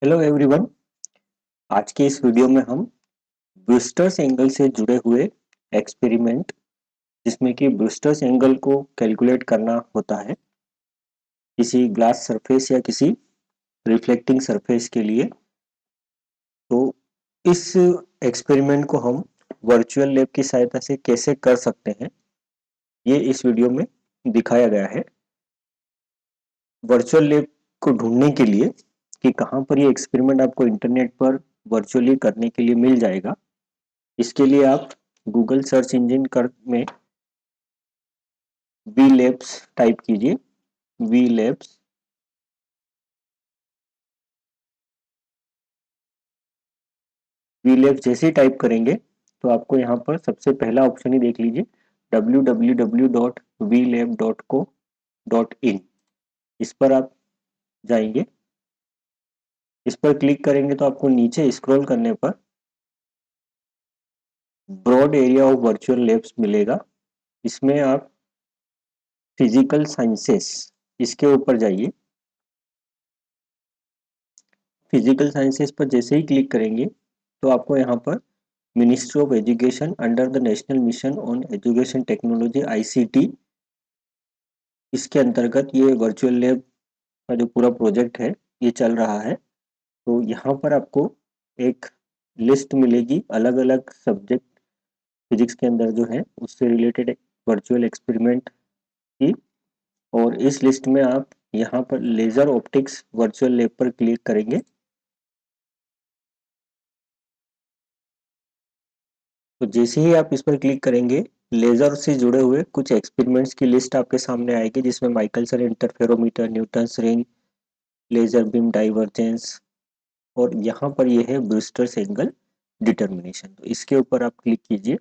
Hello everyone. आज के इस वीडियो में हम ब्रूस्टर्स एंगल से जुड़े हुए एक्सपेरिमेंट जिसमें कि ब्रूस्टर्स एंगल को कैलकुलेट करना होता है किसी ग्लास सरफेस या किसी रिफ्लेक्टिंग सरफेस के लिए। तो इस एक्सपेरिमेंट को हम वर्चुअल लैब की सहायता से कैसे कर सकते हैं, ये इस वीडियो में दिखाया गया है। वर्चुअल लैब को ढूंढने के लिए कि कहाँ पर ये एक्सपेरिमेंट आपको इंटरनेट पर वर्चुअली करने के लिए मिल जाएगा, इसके लिए आप गूगल सर्च इंजन कर में वी लैब्स टाइप कीजिए। वी लैब्स वी लैब्स जैसे ही टाइप करेंगे तो आपको यहाँ पर सबसे पहला ऑप्शन ही देख लीजिए, www.vlab.co.in। इस पर आप जाएंगे। इस पर क्लिक करेंगे तो आपको नीचे स्क्रॉल करने पर broad area of virtual labs मिलेगा। इसमें आप फिजिकल साइंसेस इसके ऊपर जाइए। फिजिकल साइंसेस पर जैसे ही क्लिक करेंगे तो आपको यहाँ पर ministry of education under the national mission on education technology ICT, इसके अंतर्गत ये वर्चुअल लैब का जो पूरा प्रोजेक्ट है ये चल रहा है। तो यहाँ पर आपको एक लिस्ट मिलेगी अलग अलग सब्जेक्ट फिजिक्स के अंदर जो है उससे रिलेटेड वर्चुअल एक्सपेरिमेंट की। और इस लिस्ट में आप यहाँ पर लेजर ऑप्टिक्स वर्चुअल लैब पर क्लिक करेंगे तो जैसे ही आप इस पर क्लिक करेंगे लेजर से जुड़े हुए कुछ एक्सपेरिमेंट्स की लिस्ट आपके सामने आएगी, जिसमें Michelson interferometer, Newton's ring, laser beam divergence, और यहाँ पर यह है ब्रूस्टर्स एंगल डिटर्मिनेशन। तो इसके ऊपर आप क्लिक कीजिए।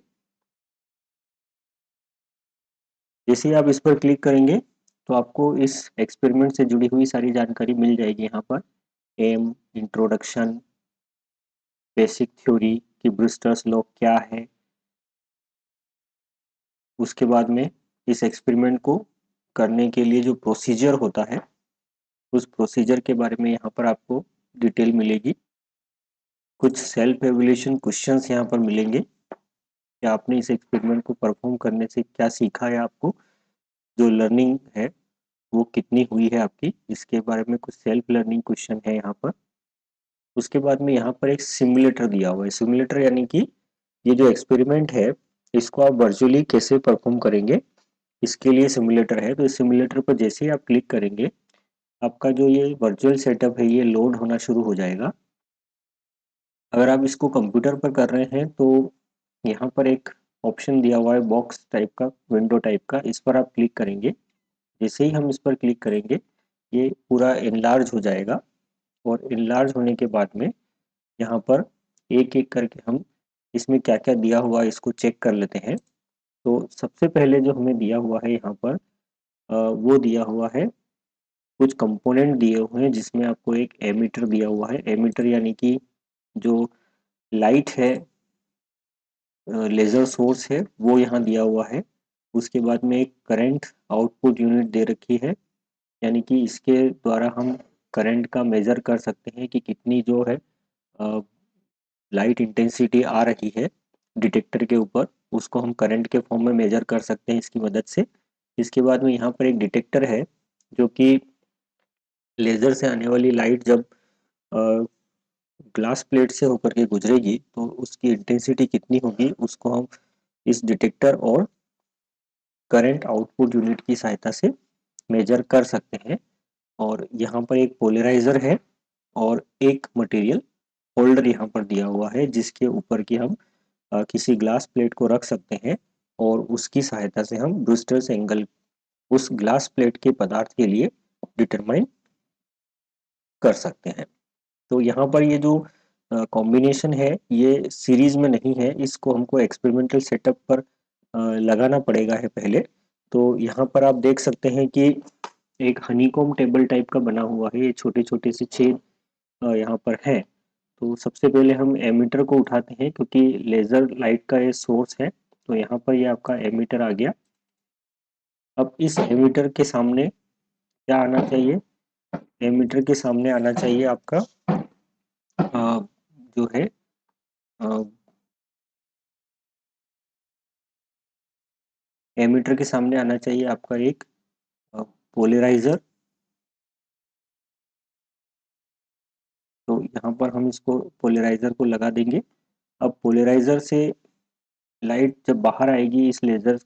जैसे ही आप इस पर क्लिक करेंगे तो आपको इस एक्सपेरिमेंट से जुड़ी हुई सारी जानकारी मिल जाएगी। यहाँ पर एम, इंट्रोडक्शन, बेसिक थ्योरी कि ब्रूस्टर्स लॉ क्या है, उसके बाद में इस एक्सपेरिमेंट को करने के लिए जो प्रोसीजर होता है उस प्रोसीजर के बारे में यहाँ पर आपको डिटेल मिलेगी। कुछ सेल्फ एवल्यूशन क्वेश्चंस यहाँ पर मिलेंगे कि आपने इस एक्सपेरिमेंट को परफॉर्म करने से क्या सीखा है, आपको जो लर्निंग है वो कितनी हुई है आपकी, इसके बारे में कुछ सेल्फ लर्निंग क्वेश्चन है यहाँ पर। उसके बाद में यहाँ पर एक सिमुलेटर दिया हुआ है। सिमुलेटर यानी कि ये जो एक्सपेरिमेंट है इसको आप वर्चुअली कैसे परफॉर्म करेंगे, इसके लिए सिमुलेटर है। तो इस सिमुलेटर पर जैसे ही आप क्लिक करेंगे आपका जो ये वर्चुअल सेटअप है ये लोड होना शुरू हो जाएगा। अगर आप इसको कंप्यूटर पर कर रहे हैं तो यहाँ पर एक ऑप्शन दिया हुआ है बॉक्स टाइप का, विंडो टाइप का, इस पर आप क्लिक करेंगे। जैसे ही हम इस पर क्लिक करेंगे ये पूरा इनलार्ज हो जाएगा और इनलार्ज होने के बाद में यहाँ पर एक एक करके हम इसमें क्या क्या दिया हुआ है इसको चेक कर लेते हैं। तो सबसे पहले जो हमें दिया हुआ है यहाँ पर वो दिया हुआ है, कुछ कंपोनेंट दिए हुए हैं जिसमें आपको एक एमीटर दिया हुआ है। एमीटर यानी कि जो लाइट है, लेज़र सोर्स है, वो यहाँ दिया हुआ है। उसके बाद में एक करंट आउटपुट यूनिट दे रखी है, यानी कि इसके द्वारा हम करंट का मेजर कर सकते हैं कि कितनी जो है लाइट इंटेंसिटी आ रही है डिटेक्टर के ऊपर, उसको हम करंट के फॉर्म में मेजर कर सकते हैं इसकी मदद से। इसके बाद में यहाँ पर एक डिटेक्टर है जो कि लेज़र से आने वाली लाइट जब ग्लास प्लेट से होकर के गुजरेगी तो उसकी इंटेंसिटी कितनी होगी उसको हम इस डिटेक्टर और करंट आउटपुट यूनिट की सहायता से मेजर कर सकते हैं। और यहाँ पर एक पोलराइजर है और एक मटेरियल होल्डर यहाँ पर दिया हुआ है जिसके ऊपर की हम किसी ग्लास प्लेट को रख सकते हैं और उसकी सहायता से हम ब्रूस्टर्स एंगल उस ग्लास प्लेट के पदार्थ के लिए डिटरमाइन कर सकते हैं। तो यहाँ पर ये जो कॉम्बिनेशन है ये सीरीज में नहीं है, इसको हमको एक्सपेरिमेंटल सेटअप पर लगाना पड़ेगा है पहले। तो यहाँ पर आप देख सकते हैं कि एक हनीकॉम टेबल टाइप का बना हुआ है, ये छोटे छोटे से छेद यहाँ पर है। तो सबसे पहले हम एमीटर को उठाते हैं क्योंकि लेजर लाइट का ये सोर्स है। तो यहाँ पर ये आपका एमीटर आ गया। अब इस एमीटर के सामने क्या आना चाहिए, एमीटर के सामने आना चाहिए आपका जो है एमीटर के सामने आना चाहिए आपका एक पोलराइजर। तो यहाँ पर हम इसको पोलराइजर को लगा देंगे। अब पोलराइजर से लाइट जब बाहर आएगी, इस लेजर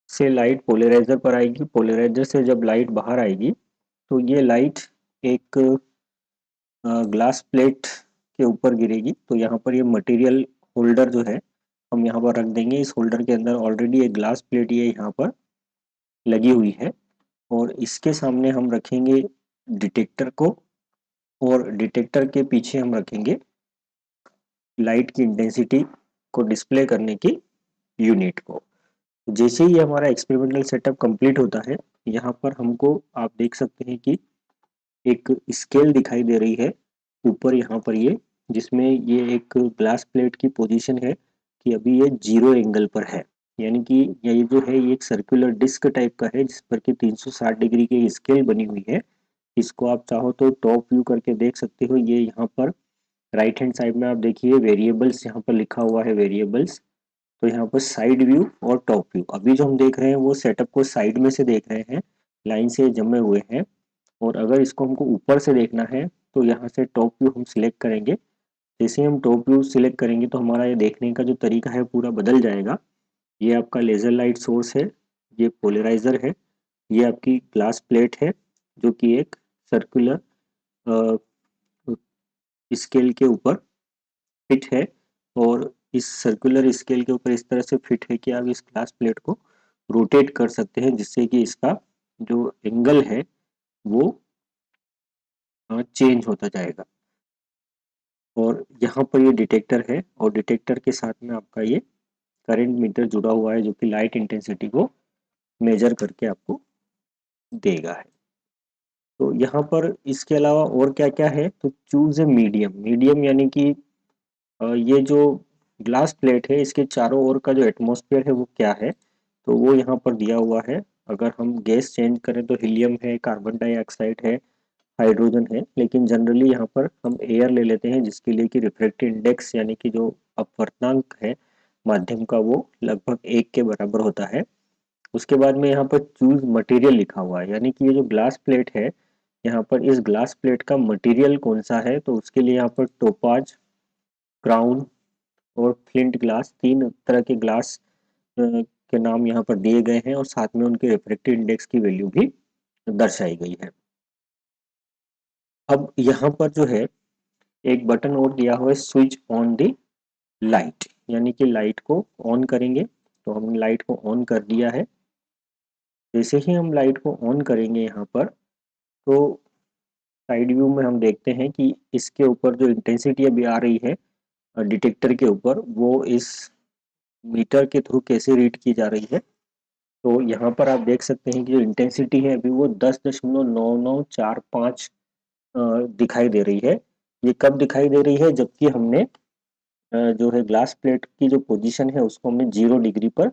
से लाइट पोलराइजर पर आएगी, पोलराइजर से जब लाइट बाहर आएगी तो ये लाइट एक ग्लास प्लेट के ऊपर गिरेगी। तो यहाँ पर ये मटेरियल होल्डर जो है हम यहाँ पर रख देंगे। इस होल्डर के अंदर ऑलरेडी एक ग्लास प्लेट ये यहाँ पर लगी हुई है और इसके सामने हम रखेंगे डिटेक्टर को और डिटेक्टर के पीछे हम रखेंगे लाइट की इंटेंसिटी को डिस्प्ले करने की यूनिट को। जैसे ही हमारा एक्सपेरिमेंटल सेटअप कंप्लीट होता है, यहाँ पर हमको आप देख सकते हैं कि एक स्केल दिखाई दे रही है ऊपर यहाँ पर ये, जिसमें ये एक ग्लास प्लेट की पोजीशन है कि अभी ये 0 एंगल पर है। यानी कि ये जो है ये एक सर्कुलर डिस्क टाइप का है जिस पर कि 360 डिग्री की स्केल बनी हुई है। इसको आप चाहो तो टॉप व्यू करके देख सकते हो। ये यहाँ पर राइट हैंड साइड में आप देखिए वेरिएबल्स यहाँ पर लिखा हुआ है, वेरिएबल्स। तो यहाँ पर साइड व्यू और टॉप व्यू, अभी जो हम देख रहे हैं वो सेटअप को साइड में से देख रहे हैं, लाइन से जमे हुए हैं। और अगर इसको हमको ऊपर से देखना है तो यहाँ से टॉप व्यू हम सिलेक्ट करेंगे। जैसे ही हम टॉप व्यू सिलेक्ट करेंगे तो हमारा ये देखने का जो तरीका है पूरा बदल जाएगा। ये आपका लेज़र लाइट सोर्स है, ये पोलराइजर है, ये आपकी ग्लास प्लेट है जो कि एक सर्कुलर स्केल के ऊपर फिट है। और इस सर्कुलर स्केल के ऊपर इस तरह से फिट है कि आप इस ग्लास प्लेट को रोटेट कर सकते हैं, जिससे कि इसका जो एंगल है वो चेंज होता जाएगा। और यहाँ पर ये डिटेक्टर है और डिटेक्टर के साथ में आपका ये करंट मीटर जुड़ा हुआ है जो कि लाइट इंटेंसिटी को मेजर करके आपको देगा है। तो यहाँ पर इसके अलावा और क्या क्या है, तो चूज ए मीडियम। मीडियम यानी कि ये जो ग्लास प्लेट है इसके चारों ओर का जो एटमॉस्फेयर है वो क्या है, तो वो यहाँ पर दिया हुआ है। अगर हम गैस चेंज करें तो हीलियम है, कार्बन डाइऑक्साइड है, हाइड्रोजन है, लेकिन जनरली यहाँ पर हम एयर ले लेते हैं जिसके लिए कि रिफ्रैक्टिव इंडेक्स यानी कि जो अपवर्तनांक है माध्यम का वो लगभग 1 के बराबर होता है। उसके बाद में यहाँ पर चूज मटेरियल लिखा हुआ है, यानी कि ये जो ग्लास प्लेट है यहाँ पर इस ग्लास प्लेट का मटेरियल कौन सा है, तो उसके लिए यहाँ पर टोपाज, क्राउन और फ्लिंट ग्लास, 3 तरह के ग्लास के नाम यहाँ पर दिए गए हैं और साथ में उनके रिफ्रैक्टिव इंडेक्स की वैल्यू भी दर्शाई गई है। अब यहाँ पर जो है एक बटन और दिया हुआ है, स्विच ऑन द लाइट, यानी कि लाइट को ऑन करेंगे। तो हमने लाइट को ऑन कर दिया है। जैसे ही हम लाइट को ऑन करेंगे यहाँ पर, तो साइड व्यू में हम देखते हैं कि इसके ऊपर जो इंटेंसिटी अभी आ रही है डिटेक्टर के ऊपर, वो इस मीटर के थ्रू कैसे रीड की जा रही है। तो यहाँ पर आप देख सकते हैं कि जो इंटेंसिटी है अभी वो 10.9945 दिखाई दे रही है। ये कब दिखाई दे रही है, जबकि हमने जो है ग्लास प्लेट की जो पोजीशन है उसको हमने 0 डिग्री पर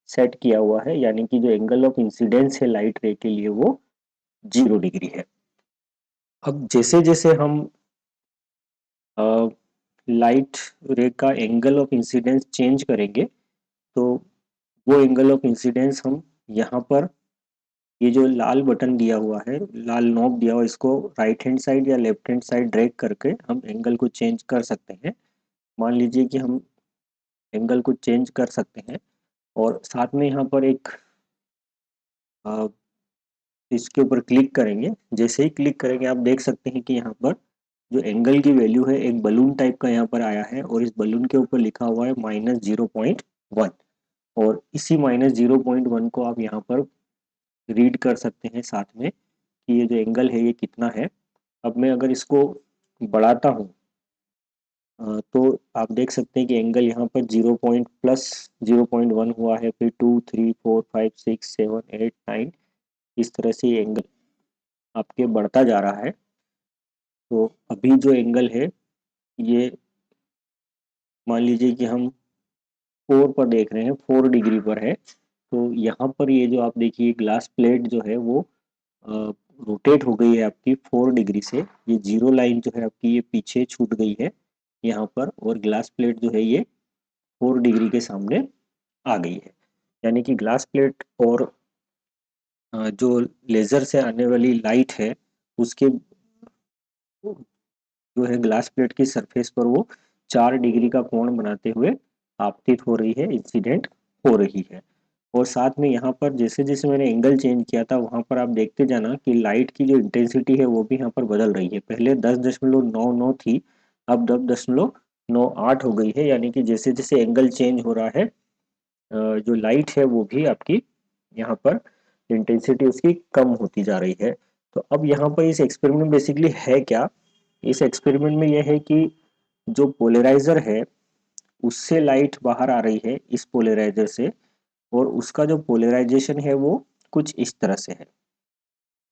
सेट किया हुआ है, यानी कि जो एंगल ऑफ इंसिडेंस है लाइट रे के लिए वो 0 डिग्री है। अब जैसे जैसे हम लाइट रे का एंगल ऑफ इंसिडेंस चेंज करेंगे, तो वो एंगल ऑफ इंसिडेंस हम यहाँ पर ये जो लाल बटन दिया हुआ है, लाल नॉब दिया हुआ है, इसको राइट हैंड साइड या लेफ्ट हैंड साइड ड्रैग करके हम एंगल को चेंज कर सकते हैं। मान लीजिए कि हम एंगल को चेंज कर सकते हैं और साथ में यहाँ पर एक इसके ऊपर क्लिक करेंगे। जैसे ही क्लिक करेंगे आप देख सकते हैं कि यहाँ पर जो एंगल की वैल्यू है एक बलून टाइप का यहाँ पर आया है और इस बलून के ऊपर लिखा हुआ है -0.1। और इसी -0.1 को आप यहाँ पर रीड कर सकते हैं साथ में कि ये जो एंगल है ये कितना है। अब मैं अगर इसको बढ़ाता हूँ तो आप देख सकते हैं कि एंगल यहाँ पर 0 पॉइंट प्लस 0.1 हुआ है, फिर 2 3 4 5 6 7 8 9, इस तरह से ये एंगल आपके बढ़ता जा रहा है। तो अभी जो एंगल है ये मान लीजिए कि हम 4 पर देख रहे हैं, 4 डिग्री पर है। तो यहाँ पर ये जो आप देखिए ग्लास प्लेट जो है वो रोटेट हो गई है आपकी 4 डिग्री से, ये जीरो लाइन जो है आपकी ये पीछे छूट गई है यहाँ पर, और ग्लास प्लेट जो है ये 4 डिग्री के सामने आ गई है। यानी कि ग्लास प्लेट और जो लेज़र से आने वाली लाइट है उसके जो है ग्लास प्लेट की सरफेस पर वो 4 डिग्री का कोण बनाते हुए आपतित हो रही है, इंसिडेंट हो रही है। और साथ में यहाँ पर जैसे जैसे मैंने एंगल चेंज किया था वहाँ पर आप देखते जाना कि लाइट की जो इंटेंसिटी है वो भी यहाँ पर बदल रही है। पहले 10.99 थी, अब 10.98 हो गई है। यानी कि जैसे जैसे एंगल चेंज हो रहा है जो लाइट है वो भी आपकी यहाँ पर इंटेंसिटी उसकी कम होती जा रही है। तो अब यहाँ पर इस एक्सपेरिमेंट में बेसिकली है क्या, इस एक्सपेरिमेंट में यह है कि जो पोलराइजर है उससे लाइट बाहर आ रही है इस पोलराइजर से, और उसका जो पोलराइजेशन है वो कुछ इस तरह से है।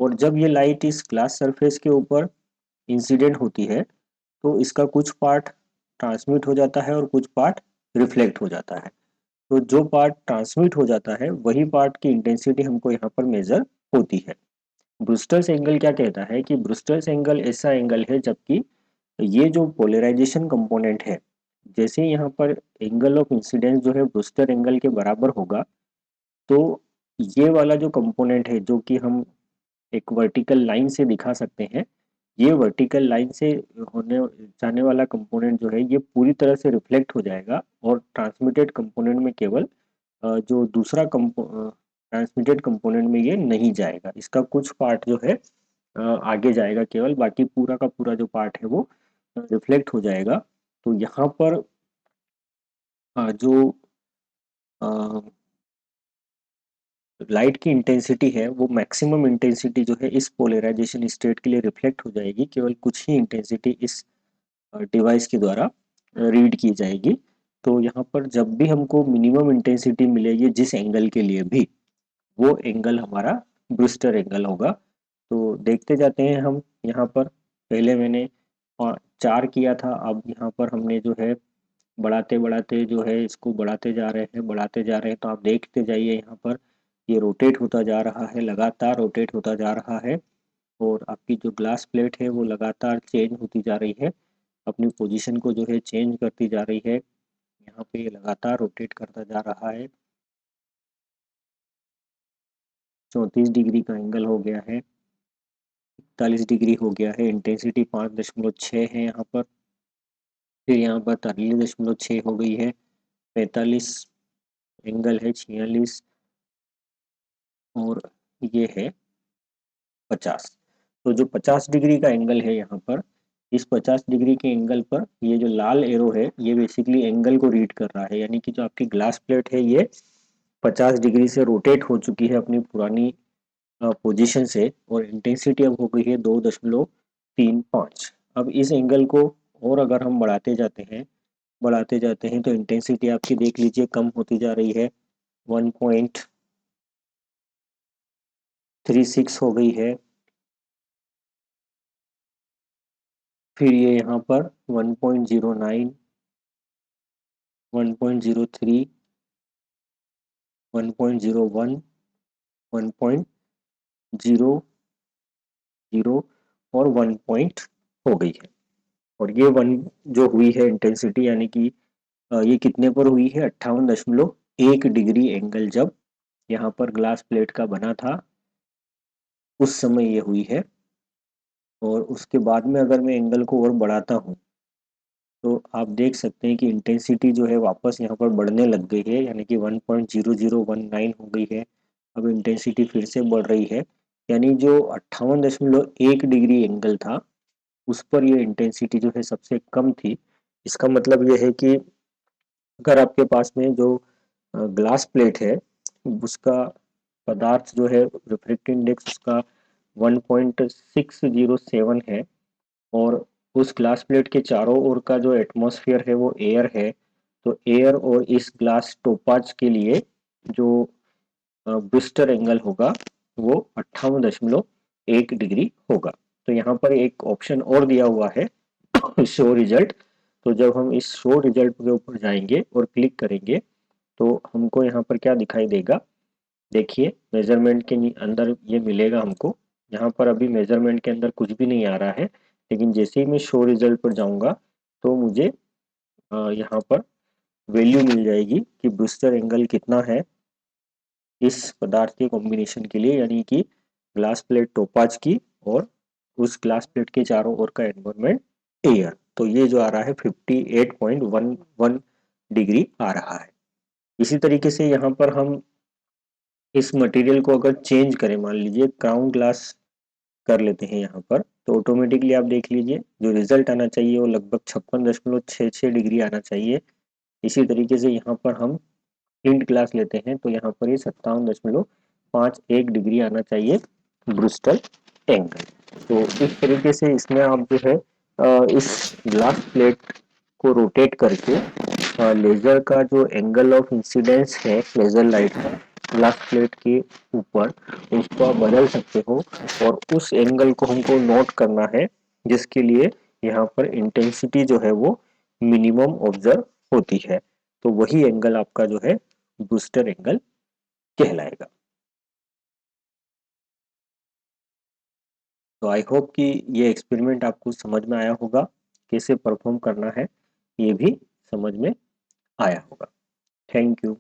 और जब ये लाइट इस ग्लास सरफेस के ऊपर इंसिडेंट होती है तो इसका कुछ पार्ट ट्रांसमिट हो जाता है और कुछ पार्ट रिफ्लेक्ट हो जाता है। तो जो पार्ट ट्रांसमिट हो जाता है वही पार्ट की इंटेंसिटी हमको यहाँ पर मेजर होती है। ब्रूस्टर्स एंगल क्या कहता है कि ब्रूस्टर्स एंगल ऐसा एंगल है जबकि ये जो पोलराइजेशन कंपोनेंट है, जैसे यहाँ पर एंगल ऑफ इंसिडेंस जो है ब्रूस्टर एंगल के बराबर होगा, तो ये वाला जो कंपोनेंट है जो कि हम एक वर्टिकल लाइन से दिखा सकते हैं, ये वर्टिकल लाइन से होने जाने वाला कंपोनेंट जो है ये पूरी तरह से रिफ्लेक्ट हो जाएगा और ट्रांसमिटेड कंपोनेंट में केवल जो दूसरा ट्रांसमिटेड कंपोनेंट में ये नहीं जाएगा, इसका कुछ पार्ट जो है आगे जाएगा केवल, बाकी पूरा का पूरा जो पार्ट है वो रिफ्लेक्ट हो जाएगा। तो यहाँ पर जो लाइट की इंटेंसिटी है वो मैक्सिमम इंटेंसिटी जो है इस पोलराइजेशन स्टेट के लिए रिफ्लेक्ट हो जाएगी, केवल कुछ ही इंटेंसिटी इस डिवाइस के द्वारा रीड की जाएगी। तो यहाँ पर जब भी हमको मिनिमम इंटेंसिटी मिलेगी जिस एंगल के लिए भी, वो एंगल हमारा ब्रूस्टर एंगल होगा। तो देखते जाते हैं हम यहाँ पर, पहले मैंने 4 किया था, अब यहाँ पर हमने जो है बढ़ाते बढ़ाते जो है इसको बढ़ाते जा रहे हैं, बढ़ाते जा रहे हैं। तो आप देखते जाइए यहाँ पर ये रोटेट होता जा रहा है, लगातार रोटेट होता जा रहा है, और आपकी जो ग्लास प्लेट है वो लगातार चेंज होती जा रही है, अपनी पोजीशन को जो है चेंज करती जा रही है। यहाँ पे ये लगातार रोटेट करता जा रहा है, 34 डिग्री का एंगल हो गया है, 41 डिग्री हो गया है, इंटेंसिटी 5.6 है यहाँ पर, फिर यहाँ पर 43.6 हो गई है, 45 एंगल है, 46, और ये है 50। तो जो 50 डिग्री का एंगल है यहाँ पर, इस 50 डिग्री के एंगल पर ये जो लाल एरो है ये बेसिकली एंगल को रीड कर रहा है। यानी कि जो आपकी ग्लास प्लेट है ये 50 डिग्री से रोटेट हो चुकी है अपनी पुरानी पोजीशन से, और इंटेंसिटी अब हो गई है 2.35। अब इस एंगल को और अगर हम बढ़ाते जाते हैं तो इंटेंसिटी आपकी देख लीजिए कम होती जा रही है, 1.36 हो गई है, फिर ये यहाँ पर 1.09, 1.03, 1.01, 1.00 और 1 पॉइंट हो गई है। और ये 1 जो हुई है इंटेंसिटी, यानी कि ये कितने पर हुई है, 58.1 डिग्री एंगल जब यहाँ पर ग्लास प्लेट का बना था उस समय ये हुई है। और उसके बाद में अगर मैं एंगल को और बढ़ाता हूँ तो आप देख सकते हैं कि इंटेंसिटी जो है वापस यहाँ पर बढ़ने लग गई है, यानी कि 1.0019 हो गई है। अब इंटेंसिटी फिर से बढ़ रही है, यानी जो 58.1 डिग्री एंगल था उस पर ये इंटेंसिटी जो है सबसे कम थी। इसका मतलब ये है कि अगर आपके पास में जो ग्लास प्लेट है उसका पदार्थ जो है रिफ्रैक्टिव इंडेक्स उसका 1.607 है, और उस ग्लास प्लेट के चारों ओर का जो एटमॉस्फेयर है वो एयर है। तो एयर और इस ग्लास टोपाज के लिए जो ब्रूस्टर एंगल होगा वो 58.1 डिग्री होगा। तो यहाँ पर एक ऑप्शन और दिया हुआ है शो रिजल्ट। तो जब हम इस शो रिजल्ट के ऊपर जाएंगे और क्लिक करेंगे तो हमको यहाँ पर क्या दिखाई देगा, देखिए मेजरमेंट के अंदर ये मिलेगा हमको यहाँ पर अभी मेजरमेंट के अंदर कुछ भी नहीं आ रहा है, लेकिन जैसे ही मैं शो रिजल्ट पर जाऊंगा तो मुझे यहाँ पर वैल्यू मिल जाएगी कि ब्रूस्टर एंगल कितना है इस पदार्थ के कॉम्बिनेशन के लिए, यानी कि ग्लास प्लेट टोपाज की और उस ग्लास प्लेट के चारों ओर का एनवायरनमेंट एयर। तो ये जो आ रहा है 58.11 डिग्री आ रहा है। इसी तरीके से यहाँ पर हम इस मटेरियल को अगर चेंज करें, मान लीजिए क्राउन ग्लास कर लेते हैं यहाँ पर, तो ऑटोमेटिकली आप देख लीजिए जो रिजल्ट आना चाहिए वो लगभग 56.66 डिग्री आना चाहिए। इसी तरीके से यहाँ पर हम टिंट ग्लास लेते हैं तो यहाँ पर ये 57.51 डिग्री आना चाहिए ब्रूस्टर एंगल। तो इस तरीके से इसमें आप जो है इस ग्लास प्लेट को रोटेट करके लेजर का जो एंगल ऑफ इंसिडेंस है लेजर लाइट का ग्लास प्लेट के ऊपर, उसको आप बदल सकते हो और उस एंगल को हमको नोट करना है जिसके लिए यहाँ पर इंटेंसिटी जो है वो मिनिमम ऑब्जर्व होती है। तो वही एंगल आपका जो है ब्रूस्टर एंगल कहलाएगा। तो आई होप कि ये एक्सपेरिमेंट आपको समझ में आया होगा, कैसे परफॉर्म करना है ये भी समझ में आया होगा। Thank you.